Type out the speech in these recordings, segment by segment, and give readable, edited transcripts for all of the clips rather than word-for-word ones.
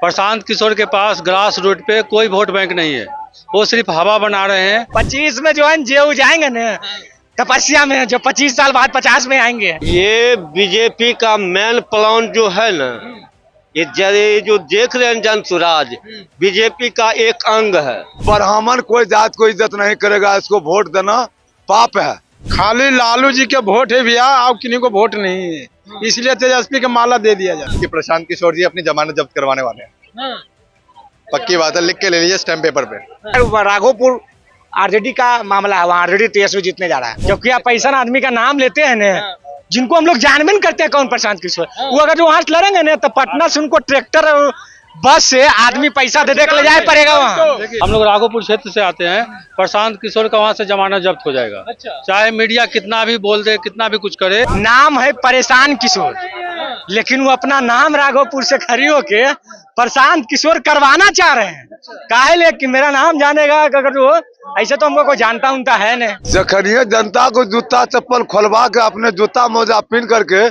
प्रशांत किशोर के पास grass root पे कोई वोट बैंक नहीं है, वो सिर्फ हवा बना रहे हैं। 25 में जो है जेल जाएंगे ना तपस्या में, जो 25 साल बाद 50 में आएंगे। ये बीजेपी का मेन प्लान जो है ना, ये जो देख रहे हैं जन सुराज, बीजेपी का एक अंग है। ब्राह्मण कोई जात को इज्जत नहीं करेगा, इसको वोट देना पाप है। खाली लालू जी के वोट है भैया, और किन्हीं को वोट नहीं है, इसलिए तेजस्वी के माला दे दिया जाए। कि प्रशांत किशोर जी अपनी जमानत जब्त करवाने वाले हैं। पक्की बात है, लिख के ले लीजिए स्टैम्प पेपर पे। राघोपुर आरजेडी का मामला है, वहाँ आरजेडी तेजस्वी जीतने जा रहा है। क्योंकि आप पैसा आदमी का नाम लेते हैं ना, जिनको हम लोग जानबीन करते हैं कौन प्रशांत किशोर, वो अगर जो वहाँ से लड़ेंगे ना तो पटना से उनको ट्रैक्टर बस से आदमी पैसा दे के ले जाए पड़ेगा वहाँ। हम लोग राघोपुर क्षेत्र से आते हैं, प्रशांत किशोर का वहाँ से जमानत जब्त हो जाएगा। चाहे मीडिया कितना भी बोल दे, कितना भी कुछ करे। नाम है परेशान किशोर, लेकिन वो अपना नाम राघोपुर से खड़ी होके प्रशांत किशोर करवाना चाह रहे हैं। काहे ले कि मेरा नाम जानेगा, अगर वो ऐसे तो हमको कोई जानता उनता है नहीं। जखनिए जनता को जूता चप्पल खोलवा के अपने जूता मोजा पहन करके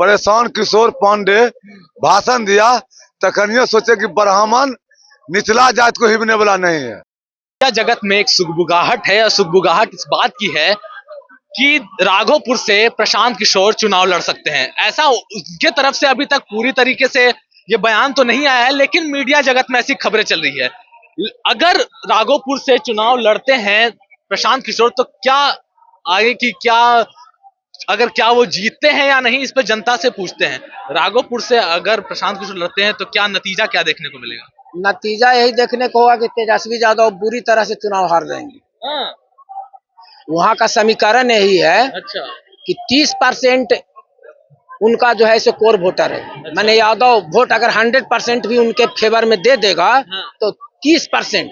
परेशान किशोर पांडे भाषण दिया, तखनिए सोचे कि ब्राह्मण निचला जात को हिबने वाला नहीं है। मीडिया जगत में एक सुगबुगाहट है, और सुगबुगाहट इस बात की है कि राघोपुर से प्रशांत किशोर चुनाव लड़ सकते हैं। ऐसा उनके तरफ से अभी तक पूरी तरीके से ये बयान तो नहीं आया है, लेकिन मीडिया जगत में ऐसी खबरें चल रही है। अगर राघोपुर से चुनाव लड़ते हैं प्रशांत किशोर, तो क्या आगे की क्या वो जीतते हैं या नहीं, इस पर जनता से पूछते हैं। राघोपुर से अगर प्रशांत किशोर लड़ते हैं तो क्या नतीजा क्या देखने को मिलेगा? नतीजा यही देखने को होगा कि तेजस्वी यादव बुरी तरह से चुनाव हार जाएंगे। वहाँ का समीकरण यही है कि 30% उनका जो है सो कोर वोटर है। माने यादव वोट अगर 100% भी उनके फेवर में दे देगा तो 30%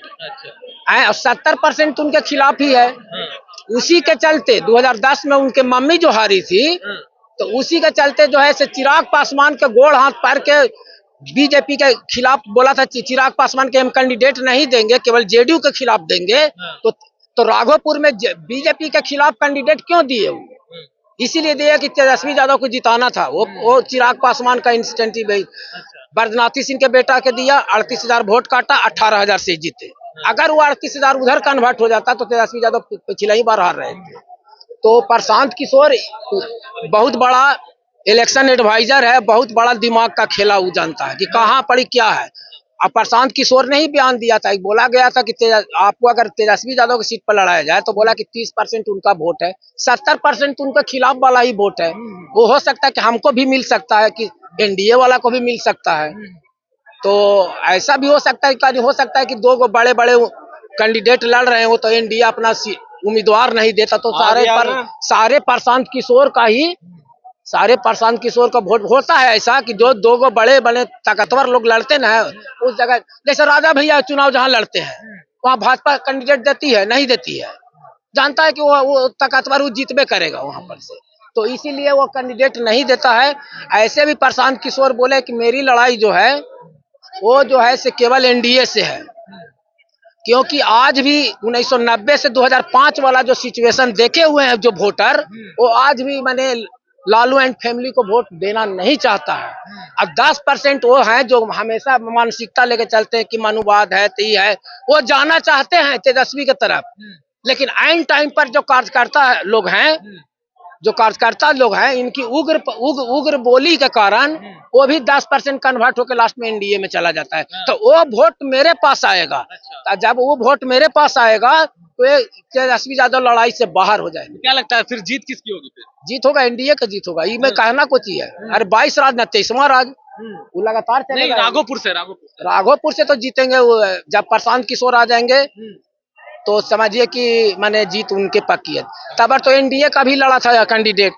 और 70% उनके खिलाफ ही है। उसी के चलते 2010 में उनके मम्मी जो हारी थी, तो उसी के चलते जो है से चिराग पासवान के गोड़ हाथ पार के बीजेपी के खिलाफ बोला था, चिराग पासवान के हम कैंडिडेट नहीं देंगे, केवल जेडीयू के खिलाफ देंगे। तो राघोपुर में बीजेपी के खिलाफ कैंडिडेट क्यों दिए? इसीलिए दिया कि तेजस्वी यादव को जिताना था। वो चिराग पासवान का इंस्टेंटिव बरनाथी सिंह के बेटा के दिया, 38,000 वोट काटा, 18,000 से जीते। अगर वो 38,000 उधर कन्वर्ट हो जाता तो तेजस्वी यादव पिछले ही बार हार रहे थे। तो प्रशांत किशोर बहुत बड़ा इलेक्शन एडवाइजर है, बहुत बड़ा दिमाग का खेला वो जानता है कि कहाँ पड़ी क्या है। अब प्रशांत किशोर ने ही बयान दिया था, बोला गया था कि आपको अगर तेजस्वी यादव की सीट पर लड़ाया जाए तो बोला कि 30% उनका वोट है, 70% उनके खिलाफ वाला ही वोट है। वो हो सकता है कि हमको भी मिल सकता है, कि एनडीए वाला को भी मिल सकता है। तो ऐसा भी हो सकता है कि दो बड़े बड़े कैंडिडेट लड़ रहे हैं, वो तो एनडीए अपना उम्मीदवार नहीं देता, तो सारे प्रशांत किशोर का वोट होता है। ऐसा कि जो दो बड़े बड़े ताकतवर लोग लड़ते ना उस जगह, जैसे राजा भैया चुनाव जहाँ लड़ते हैं वहाँ भाजपा कैंडिडेट देती है नहीं देती है, जानता है कि वो ताकतवर वो जीतबे करेगा वहां पर से, तो इसीलिए वो कैंडिडेट नहीं देता है। ऐसे भी प्रशांत किशोर बोले कि मेरी लड़ाई जो है वो जो है से केवल एनडीए से है, क्योंकि आज भी 1990 से 2005 वाला जो सिचुएशन देखे हुए हैं जो वोटर, वो आज भी मैंने लालू एंड फैमिली को वोट देना नहीं चाहता है। अब 10% वो हैं जो हमेशा मानसिकता लेके चलते हैं कि मनुवाद है, तो है, वो जाना चाहते हैं तेजस्वी की तरफ, लेकिन आइन टाइम पर जो कार्यकर्ता लोग हैं इनकी उग्र बोली के कारण वो भी 10% कन्वर्ट होकर लास्ट में एनडीए में चला जाता है। तो वो वोट मेरे पास आएगा, जब वो वोट मेरे पास आएगा तो तेजस्वी यादव लड़ाई से बाहर हो जाएगा। क्या लगता है फिर जीत किसकी होगी? फिर जीत होगा एनडीए का, जीत होगा। ये मैं कहना कुछ ही है। अरे 22 राज न 23वां राज वो लगातार चलेगा। राघोपुर से तो जीतेंगे वो, जब प्रशांत किशोर आ जाएंगे तो समझिए कि माने जीत उनके पक्की है। तब तो एनडीए का भी लड़ा था कैंडिडेट,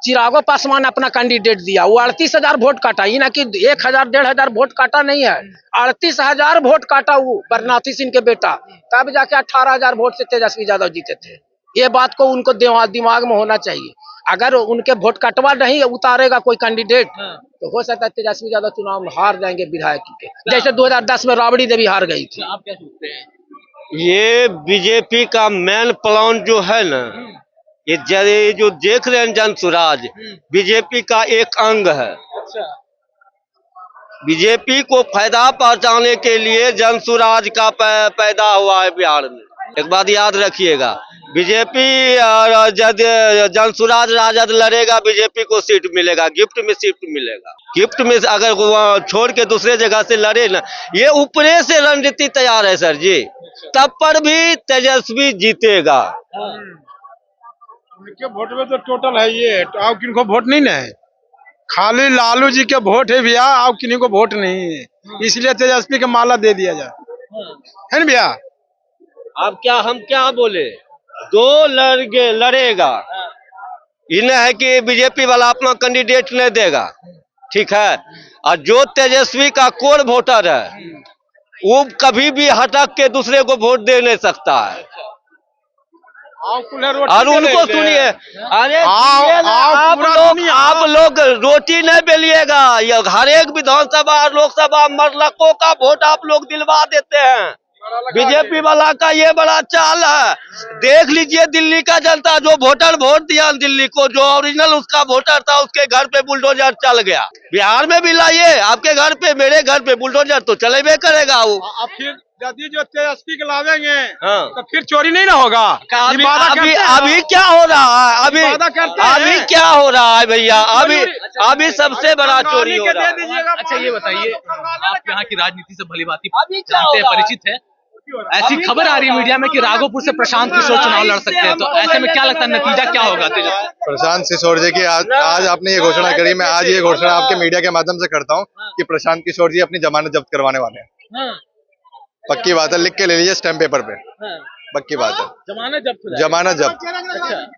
चिरागो पासवान अपना कैंडिडेट दिया, वो 38,000 वोट काटा, ये ना कि 1,000-1,500 वोट काटा नहीं है, 38,000 वोट काटा वो बरनाथी सिंह के बेटा, तब जाके 18,000 वोट से तेजस्वी यादव जीते थे। ये बात को उनको दिमाग में होना चाहिए। अगर उनके वोट कटवा नहीं उतारेगा कोई कैंडिडेट तो हो सकता है तेजस्वी यादव चुनाव में हार जाएंगे विधायक के, जैसे 2010 में राबड़ी देवी हार गई थी। आप क्या सोचते हैं? ये बीजेपी का मेन प्लान जो है ना, ये जो देख रहे हैं जन सुराज, बीजेपी का एक अंग है। बीजेपी को फायदा पहुंचाने के लिए जनसुराज का पैदा हुआ है बिहार में। एक बात याद रखिएगा, बीजेपी और जनसुराज राजद लड़ेगा, बीजेपी को सीट मिलेगा, गिफ्ट में सीट मिलेगा। गिफ्ट में अगर वो छोड़ के दूसरे जगह से लड़े ना, ये ऊपरे से रणनीति तैयार है सर जी, तब पर भी तेजस्वी जीतेगा। उनके वोट में तो टोटल है ये, आप किनको वोट नहीं है, खाली लालू जी के वोट है भैया, आप किन्हीं को वोट नहीं है, इसलिए तेजस्वी के माला दे दिया जाए, है ना भैया। अब क्या हम क्या बोले, दो लड़ेगा, इन्हें है कि बीजेपी वाला अपना कैंडिडेट नहीं देगा, ठीक है, और जो तेजस्वी का कोर वोटर है वो कभी भी हटक के दूसरे को वोट दे नहीं सकता है। और उनको सुनिए, अरे आप लोग रोटी नहीं बेलिएगा, ये हर एक विधानसभा लोकसभा मरलकों का वोट आप लोग दिलवा देते हैं। बीजेपी वाला का ये बड़ा चाल है, देख लीजिए दिल्ली का जनता, जो वोटर वोट दिया दिल्ली को, जो ओरिजिनल उसका वोटर था, उसके घर पे बुलडोजर चल गया। बिहार में भी लाइए, आपके घर पे मेरे घर पे बुलडोजर तो चलेबे करेगा वो। अब फिर यदि जो तेजस्वी के लावेंगे हाँ। तो फिर चोरी नहीं ना होगा। अभी क्या हो रहा है, अभी क्या हो रहा है भैया, अभी सबसे बड़ा चोरी हो रहा है। अच्छा ये बताइए, आप यहाँ की राजनीति से भलीभांति जानते हैं, परिचित है, ऐसी खबर आ रही है मीडिया में कि राघोपुर से प्रशांत किशोर चुनाव लड़ सकते हैं, तो ऐसे में क्या लगता है नतीजा क्या होगा? प्रशांत किशोर जी की आज आपने ये घोषणा करी, मैं आज ये घोषणा आपके मीडिया के माध्यम से करता हूँ कि प्रशांत किशोर जी अपनी जमानत जब्त करवाने वाले हैं। पक्की बात है, लिख के ले लीजिए स्टैम्प पेपर पे, पक्की बात है, जमानत जब्त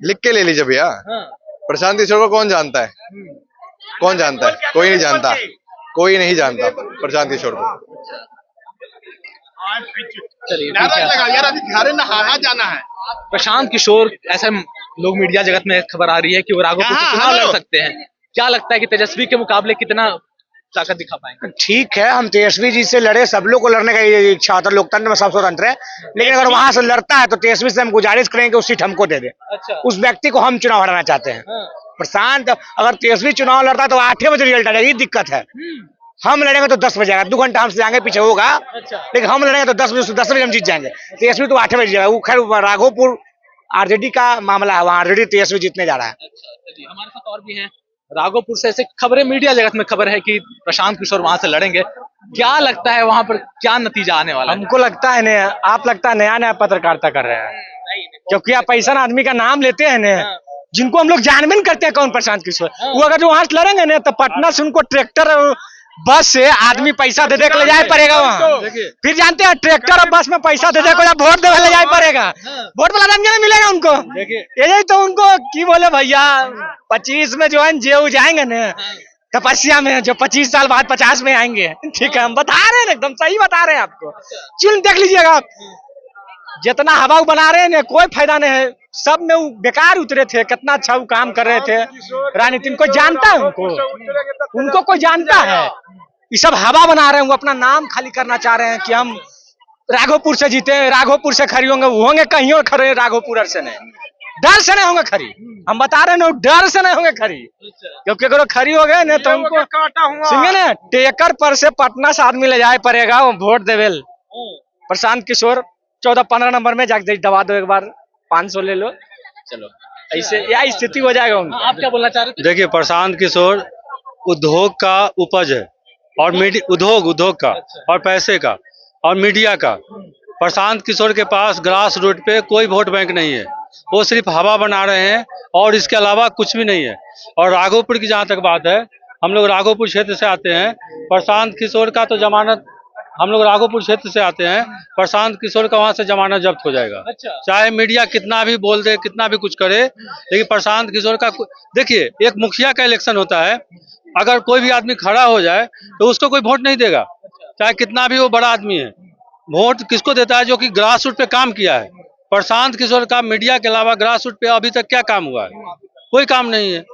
लिख के ले लीजिए भैया। प्रशांत किशोर को कौन जानता है, कौन जानता है? कोई नहीं जानता, कोई नहीं जानता प्रशांत किशोर को। प्रशांत किशोर, ऐसे लोग मीडिया जगत में खबर आ रही है कि वो राघोपुर से चुनाव लड़ सकते हैं, क्या लगता है कि तेजस्वी के मुकाबले कितना ताकत दिखा पाएंगे? ठीक है, हम तेजस्वी जी से लड़े, सब लोग को लड़ने का ये इच्छा होता है, लोकतंत्र में सब स्वतंत्र है, लेकिन अगर वहां से लड़ता है तो तेजस्वी से हम गुजारिश करेंगे उस सीट हमको दे दे। अच्छा। उस व्यक्ति को हम चुनाव हराना चाहते हैं। प्रशांत, अगर तेजस्वी चुनाव लड़ता है तो 8 बजे रिजल्ट आ जाएगा, ये दिक्कत है। हम लड़ेंगे तो 10 बजे आएगा, 2 घंटा हमसे आगे पीछे होगा। अच्छा। लेकिन हम लड़ेंगे तो 10 बजे हम जीत जाएंगे। तेजस्वी तो 8 बजे जाएगा। वो खैर राघोपुर आरजेडी का मामला है, वहाँ आरजेडी तेजस्वी जीतने जा रहा है। अच्छा, चलिए हमारे साथ और भी हैं राघोपुर से। ऐसे खबरें मीडिया जगत में खबर है कि प्रशांत किशोर वहां से लड़ेंगे, क्या लगता है वहां पर क्या नतीजा आने वाला है? हमको लगता है नया, आप लगता है नया पत्रकारिता कर रहे हैं, क्योंकि आप पैसा आदमी का नाम लेते हैं ना, जिनको हम लोग जानबीन करते हैं कौन प्रशांत किशोर, वो अगर जो वहां से लड़ेंगे ना तो पटना से उनको ट्रैक्टर बस से आदमी पैसा दे के ले जाए पड़ेगा वहाँ। फिर जानते हैं ट्रैक्टर और बस में पैसा दे के वोट दे ले जाए पड़ेगा, वोट वाला रंग नहीं मिलेगा उनको। यही तो उनको की बोले भैया, 25 में जो है जेऊ जाएंगे ना तपस्या में, जो 25 साल बाद 50 में आएंगे। ठीक है, हम बता रहे हैं, एकदम सही बता रहे हैं आपको। चुन देख लीजिएगा आप, जितना हवा बना रहे हैं कोई फायदा नहीं है, सब में वो बेकार उतरे थे। कितना अच्छा वो काम कर रहे थे, राजनीति कोई जानता है उनको कोई जानता है? ये सब हवा बना रहे हैं, वो अपना नाम खाली करना चाह रहे हैं कि हम राघोपुर से जीते, राघोपुर से खड़ी होंगे कहीं और खड़े, राघोपुर से नहीं, डर से नहीं होंगे खड़ी। हम बता रहे हैं डर से नहीं होंगे खड़ी, क्योंकि अगर खड़ी हो गए ना तो उनको सुनिए ना, टेकर पर से पटना से आदमी ले जाए पड़ेगा वोट देवे। प्रशांत किशोर 14-15 नंबर में जाके दबा दो, एक बार 500 ले लो, चलो ऐसे या स्थिति हो जाएगा उनका। आप क्या बोलना चाह रहे थे? देखिए, प्रशांत किशोर उद्योग का उपज है, और उद्योग का और पैसे का और मीडिया का। प्रशांत किशोर के पास ग्रास रूट पे कोई वोट बैंक नहीं है, वो सिर्फ हवा बना रहे हैं और इसके अलावा कुछ भी नहीं है। और राघोपुर की जहाँ तक बात है, हम लोग राघोपुर क्षेत्र से आते हैं, प्रशांत किशोर का तो जमानत, हम लोग राघोपुर क्षेत्र से आते हैं, प्रशांत किशोर का वहां से जमानत जब्त हो जाएगा। अच्छा। चाहे मीडिया कितना भी बोल दे, कितना भी कुछ करे, लेकिन प्रशांत किशोर का देखिए, एक मुखिया का इलेक्शन होता है, अगर कोई भी आदमी खड़ा हो जाए तो उसको कोई वोट नहीं देगा, चाहे कितना भी वो बड़ा आदमी है। वोट किसको देता है? जो कि ग्रास रूट पे काम किया है। प्रशांत किशोर का मीडिया के अलावा ग्रास रूट पे अभी तक क्या काम हुआ है? कोई काम नहीं है।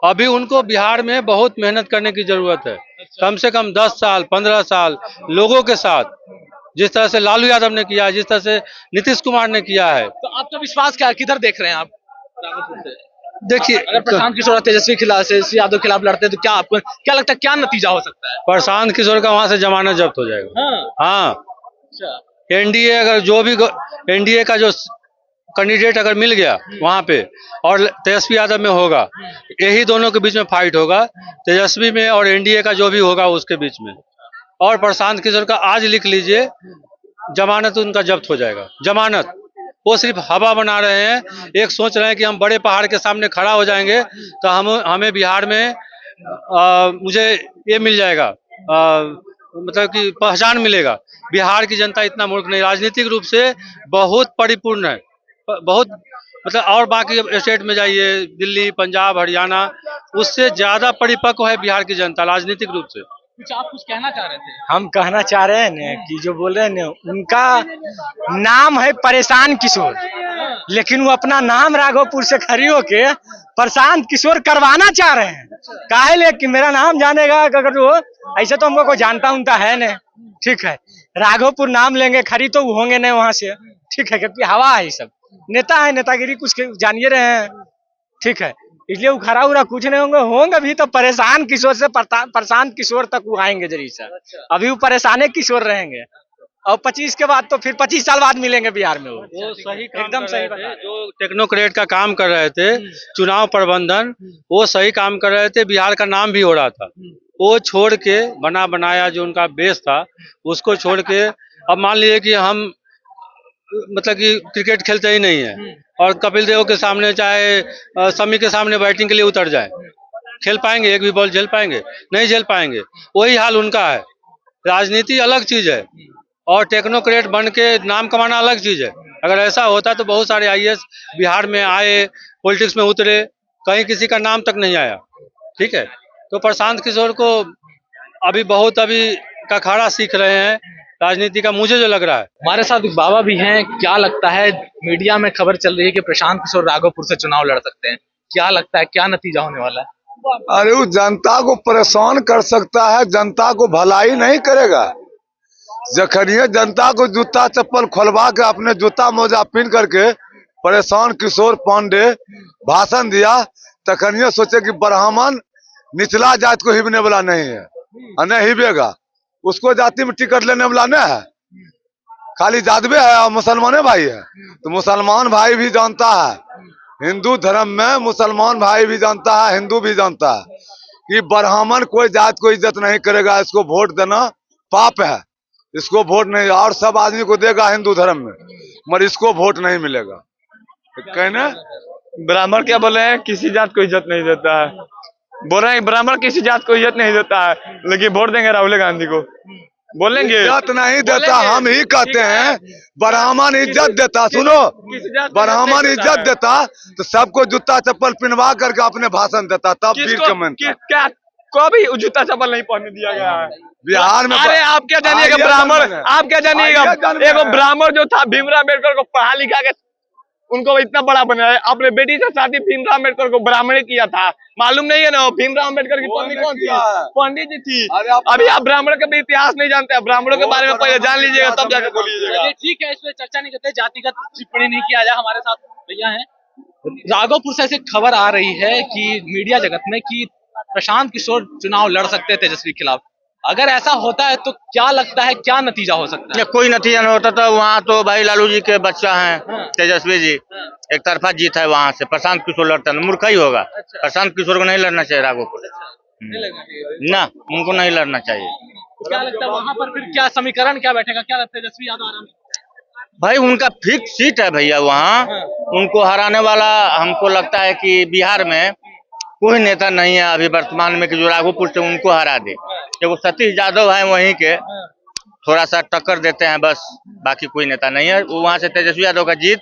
अभी उनको बिहार में बहुत मेहनत करने की जरूरत है, कम से कम 10 साल 15 साल लोगों के साथ, जिस तरह से लालू यादव ने किया है, जिस तरह से नीतीश कुमार ने किया है। तो आपका विश्वास क्या, किधर देख रहे हैं आप राघोपुर से? देखिए, अगर प्रशांत किशोर और तेजस्वी यादव के खिलाफ लड़ते हैं तो क्या आपको क्या लगता है क्या नतीजा हो सकता है? प्रशांत किशोर का वहां से जमानत जब्त हो जाएगा। हाँ, अच्छा। एनडीए अगर एनडीए का जो कैंडिडेट अगर मिल गया वहां पे और तेजस्वी यादव में होगा, यही दोनों के बीच में फाइट होगा, तेजस्वी में और एनडीए का जो भी होगा उसके बीच में। और प्रशांत किशोर का आज लिख लीजिए, जमानत उनका जब्त हो जाएगा। जमानत, वो सिर्फ हवा बना रहे हैं। एक सोच रहे हैं कि हम बड़े पहाड़ के सामने खड़ा हो जाएंगे तो हमें बिहार में मुझे ये मिल जाएगा, मतलब कि पहचान मिलेगा। बिहार की जनता इतना मूर्ख नहीं, राजनीतिक रूप से बहुत परिपूर्ण है, बहुत, मतलब और बाकी स्टेट में जाइए, दिल्ली, पंजाब, हरियाणा, उससे ज्यादा परिपक्व है बिहार की जनता राजनीतिक रूप से। कुछ कहना चाह रहे थे? हम कहना चाह रहे हैं ना कि जो बोल रहे हैं ना, उनका नाम है परेशान किशोर, लेकिन वो अपना नाम राघोपुर से खड़ी होके प्रशांत किशोर करवाना चाह रहे हैं। काहे ले कि मेरा नाम जानेगा, अगर वो ऐसे तो हमको कोई जानता उनता है नहीं, ठीक है। राघोपुर नाम लेंगे खड़ी तो होंगे नहीं वहां से, ठीक है, क्योंकि हवा है, सब नेता है, नेतागिरी कुछ जानिए रहे हैं, ठीक है। इसलिए वो खरा उरा कुछ नहीं होंगे भी तो परेशान किशोर से प्रशांत किशोर तक वो आएंगे जरी से। अभी वो परेशान किशोर रहेंगे और 25 के बाद तो फिर 25 साल बाद मिलेंगे बिहार में। वो सही एकदम सही बता, जो टेक्नोक्रेट का काम कर रहे थे, चुनाव प्रबंधन, वो सही काम कर रहे थे, बिहार का नाम भी हो रहा था। वो छोड़ के बना बनाया जो उनका बेस था उसको छोड़ के अब मान लीजिए कि हम मतलब कि क्रिकेट खेलते ही नहीं है और कपिल देव के सामने चाहे शमी के सामने बैटिंग के लिए उतर जाए, खेल पाएंगे? एक भी बॉल झेल पाएंगे? नहीं झेल पाएंगे। वही हाल उनका है। राजनीति अलग चीज है और टेक्नोक्रेट बन के नाम कमाना अलग चीज है। अगर ऐसा होता तो बहुत सारे आईएएस बिहार में आए, पॉलिटिक्स में उतरे, कहीं किसी का नाम तक नहीं आया, ठीक है। तो प्रशांत किशोर को अभी अखाड़ा सीख रहे हैं राजनीति का, मुझे जो लग रहा है। हमारे साथ एक बाबा भी हैं। क्या लगता है, मीडिया में खबर चल रही है कि प्रशांत किशोर राघोपुर से चुनाव लड़ सकते हैं, क्या लगता है क्या नतीजा होने वाला है? अरे वो जनता को परेशान कर सकता है, जनता को भलाई नहीं करेगा। जखनिए जनता को जूता चप्पल खोलवा के अपने जूता मोजा पहन करके परेशान किशोर पांडे भाषण दिया, तखनिए सोचे कि ब्राह्मण निचला जात को हिबने वाला नहीं है, नहीं हिबेगा। उसको जाति में टिकट लेने वाला नहीं है, खाली जादवे है और मुसलमाने भाई है। तो मुसलमान भाई भी जानता है, हिंदू धर्म में मुसलमान भाई भी जानता है, हिंदू भी जानता है कि ब्राह्मण कोई जात को इज्जत नहीं करेगा, इसको वोट देना पाप है, इसको वोट नहीं, और सब आदमी को देगा हिंदू धर्म में, मगर इसको वोट नहीं मिलेगा। कहना ब्राह्मण क्या बोले हैं, किसी जात को इज्जत नहीं देता है, बोल रहे हैं ब्राह्मण किसी जात को इज्जत नहीं देता है, लेकिन वोट देंगे राहुल गांधी को। बोलेंगे इज्जत नहीं देता, हम ही कहते हैं ब्राह्मण इज्जत देता। सुनो, ब्राह्मण इज्जत देता तो सबको जूता चप्पल पहनवा करके अपने भाषण देता, तब वीर का मन था। क्या को भी जूता चप्पल नहीं पहनने दिया गया है बिहार में। अरे आप क्या जानिएगा ब्राह्मण, आप क्या जानिएगा, एक ब्राह्मण जो था भीमराव अम्बेडकर को पढ़ा लिखा के उनको इतना बड़ा बनाया, अपने बेटी से शादी भीमराव अम्बेडकर को ब्राह्मण किया था, मालूम नहीं है ना? भीमराव अम्बेडकर की पत्नी कौन थी? पंडित जी थी। अभी आप ब्राह्मण का भी इतिहास नहीं जानते, ब्राह्मणों के बारे में पहले जान लीजिएगा तब जाकर बोलिएगा। ठीक है, इस पर चर्चा नहीं करते, जातिगत टिप्पणी नहीं किया जाए। हमारे साथ भैया हैं। राघोपुर से ऐसी खबर आ रही है कि मीडिया जगत में कि प्रशांत किशोर चुनाव लड़ सकते हैं तेजस्वी के खिलाफ। अगर ऐसा होता है तो क्या लगता है क्या नतीजा हो सकता है? कोई नतीजा नहीं होता तो वहाँ तो भाई लालू जी के बच्चा हैं तेजस्वी जी, एक तरफा जीत है वहाँ से। प्रशांत किशोर लड़ता है मूर्ख ही होगा। प्रशांत किशोर को नहीं लड़ना चाहिए राघोपुर, ना उनको नहीं लड़ना चाहिए। क्या लगता है वहाँ पर फिर क्या समीकरण क्या बैठेगा, क्या लगता है तेजस्वी यादव आराम? भाई उनका फिक्स सीट है भैया वहाँ, उनको हराने वाला हमको लगता है कि बिहार में कोई नेता नहीं है अभी वर्तमान में कि जो राघोपुर से उनको हरा दे। वो सतीश यादव है वहीं के, थोड़ा सा टक्कर देते हैं बस, बाकी कोई नेता नहीं है। वहाँ से तेजस्वी यादव का जीत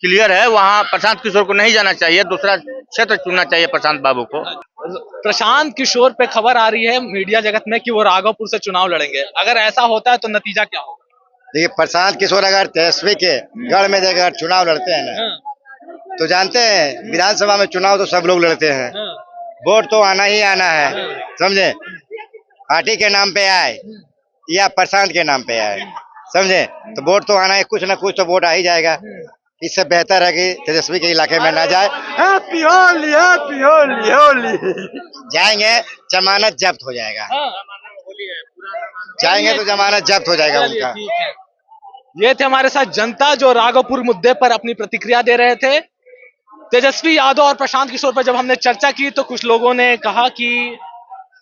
क्लियर है। वहाँ प्रशांत किशोर को नहीं जाना चाहिए, दूसरा क्षेत्र चुनना चाहिए प्रशांत बाबू को। प्रशांत किशोर पे खबर आ रही है मीडिया जगत में कि वो राघोपुर से चुनाव लड़ेंगे। अगर ऐसा होता है तो नतीजा क्या होगा? देखिए, प्रशांत किशोर अगर तेजस्वी के गढ़ में अगर चुनाव लड़ते हैं ना, तो जानते हैं विधानसभा में चुनाव तो सब लोग लड़ते हैं, वोट तो आना ही आना है, समझे। पार्टी के नाम पे आए या प्रशांत के नाम पे आए, समझे, तो वोट तो आना है, कुछ ना कुछ तो वोट आ ही जाएगा। इससे बेहतर है कि तेजस्वी के इलाके में ना जाए। Happy Holi, happy Holi, Holi. जाएंगे जमानत जब्त हो जाएगा, जाएंगे तो जमानत जब्त हो जाएगा चलिए, उनका। ठीक है। ये थे हमारे साथ जनता जो राघोपुर मुद्दे पर अपनी प्रतिक्रिया दे रहे थे। तेजस्वी यादव और प्रशांत किशोर पर जब हमने चर्चा की तो कुछ लोगों ने कहा कि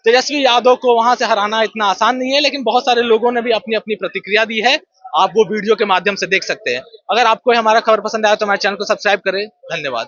तेजस्वी यादव को वहां से हराना इतना आसान नहीं है, लेकिन बहुत सारे लोगों ने भी अपनी अपनी प्रतिक्रिया दी है। आप वो वीडियो के माध्यम से देख सकते हैं। अगर आपको हमारा खबर पसंद आया तो हमारे चैनल को सब्सक्राइब करें। धन्यवाद।